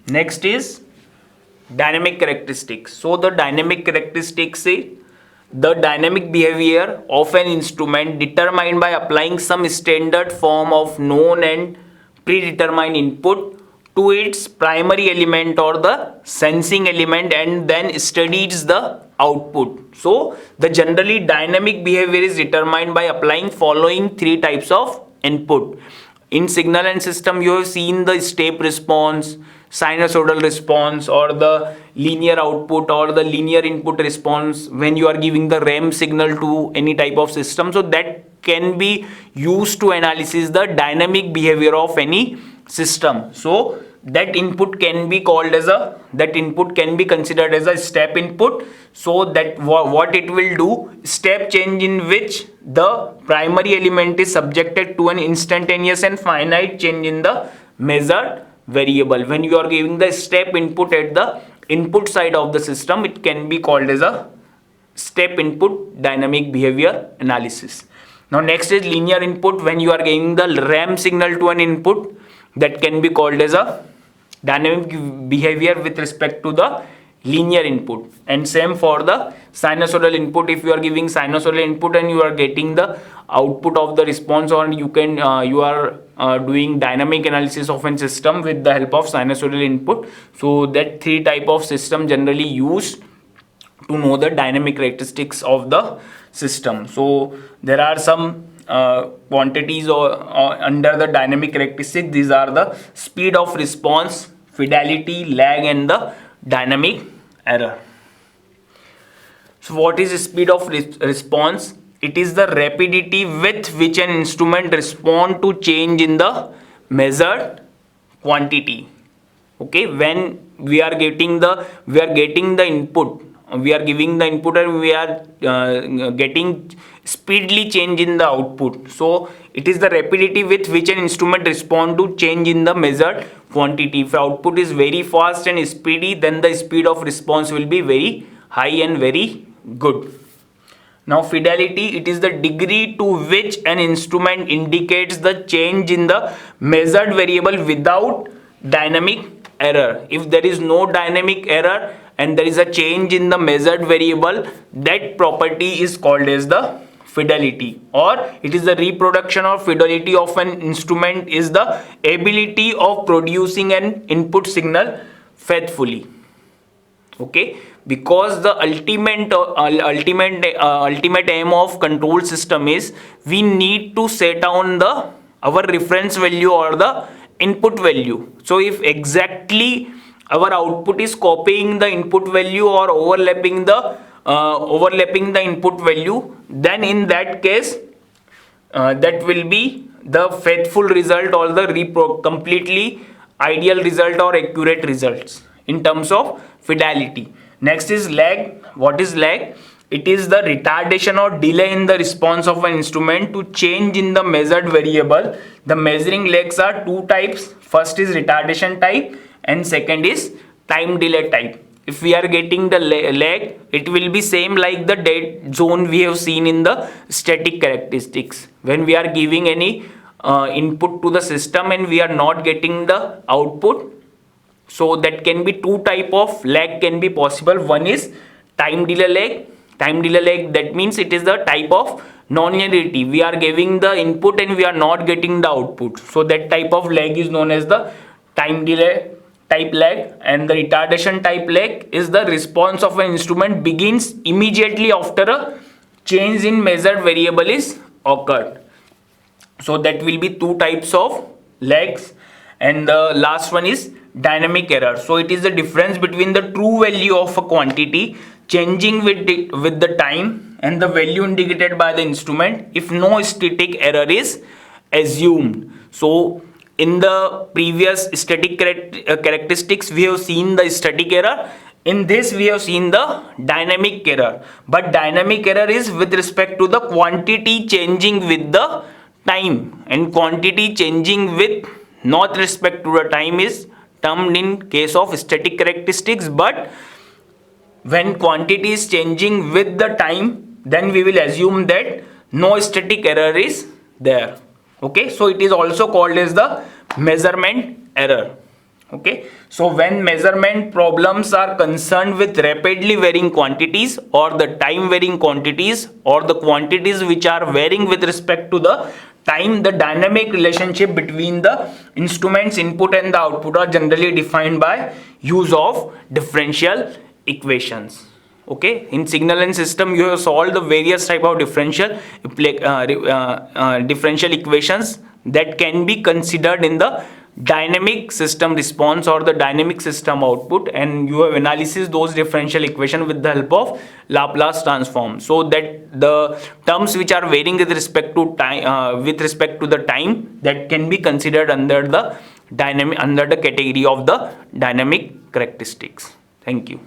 Next is dynamic characteristics. So the dynamic characteristics is the dynamic behavior of an instrument determined by applying some standard form of known and predetermined input to its primary element or the sensing element and then studies the output. So the generally dynamic behavior is determined by applying following three types of input. In signal and system, you have seen the step response, sinusoidal response, or the linear output or the linear input response when you are giving the RAM signal to any type of system. So that can be used to analysis the dynamic behavior of any system. So that input can be considered as a step input. So that what it will do, step change in which the primary element is subjected to an instantaneous and finite change in the measured variable. When you are giving the step input at the input side of the system, it can be called as a step input dynamic behavior analysis. Now next is linear input. When you are giving the RAM signal to an input, that can be called as a dynamic behavior with respect to the linear input. And same for the sinusoidal input. If you are giving sinusoidal input and you are getting the output of the response, or you are doing dynamic analysis of a system with the help of sinusoidal input. So that three type of system generally used to know the dynamic characteristics of the system. So there are some quantities or under the dynamic characteristics. These are the speed of response, fidelity, lag, and the dynamic error. So what is speed of response? It is the rapidity with which an instrument responds to change in the measured quantity. Okay, when we are getting the input, we are giving the input and we are getting speedily change in the output. So it is the rapidity with which an instrument responds to change in the measured quantity. If output is very fast and speedy, then the speed of response will be very high and very good. Now fidelity, it is the degree to which an instrument indicates the change in the measured variable without dynamic error. If there is no dynamic error and there is a change in the measured variable, that property is called as the fidelity, or it is the reproduction or fidelity of an instrument is the ability of producing an input signal faithfully. Okay, because the ultimate aim of control system is we need to set down the our reference value or the input value. So if exactly our output is copying the input value or overlapping the input value, then in that case that will be the faithful result or the completely ideal result or accurate results in terms of fidelity. Next is lag. What is lag? It is the retardation or delay in the response of an instrument to change in the measured variable. The measuring lags are two types. First is retardation type and second is time delay type. If we are getting the lag, it will be same like the dead zone we have seen in the static characteristics. When we are giving any input to the system and we are not getting the output, so that can be two type of lag can be possible. One is time delay lag. Time delay lag, that means it is the type of non-linearity. We are giving the input and we are not getting the output. So that type of lag is known as the time delay type lag. And the retardation type lag is the response of an instrument begins immediately after a change in measured variable is occurred. So that will be two types of lags. And the last one is dynamic error. So it is the difference between the true value of a quantity changing with the time and the value indicated by the instrument if no static error is assumed. So in the previous static characteristics we have seen the static error. In this we have seen the dynamic error, but dynamic error is with respect to the quantity changing with the time, and quantity changing with not respect to the time is termed in case of static characteristics. But when quantity is changing with the time, then we will assume that no static error is there. Okay, so it is also called as the measurement error. Okay, so when measurement problems are concerned with rapidly varying quantities or the time varying quantities or the quantities which are varying with respect to the time, the dynamic relationship between the instrument's input and the output are generally defined by use of differential equations. Okay, in signal and system you have solved the various type of differential equations that can be considered in the dynamic system response or the dynamic system output, and you have analysis those differential equation with the help of Laplace transform, so that the terms which are varying with respect to time the time, that can be considered under the category of the dynamic characteristics. Thank you.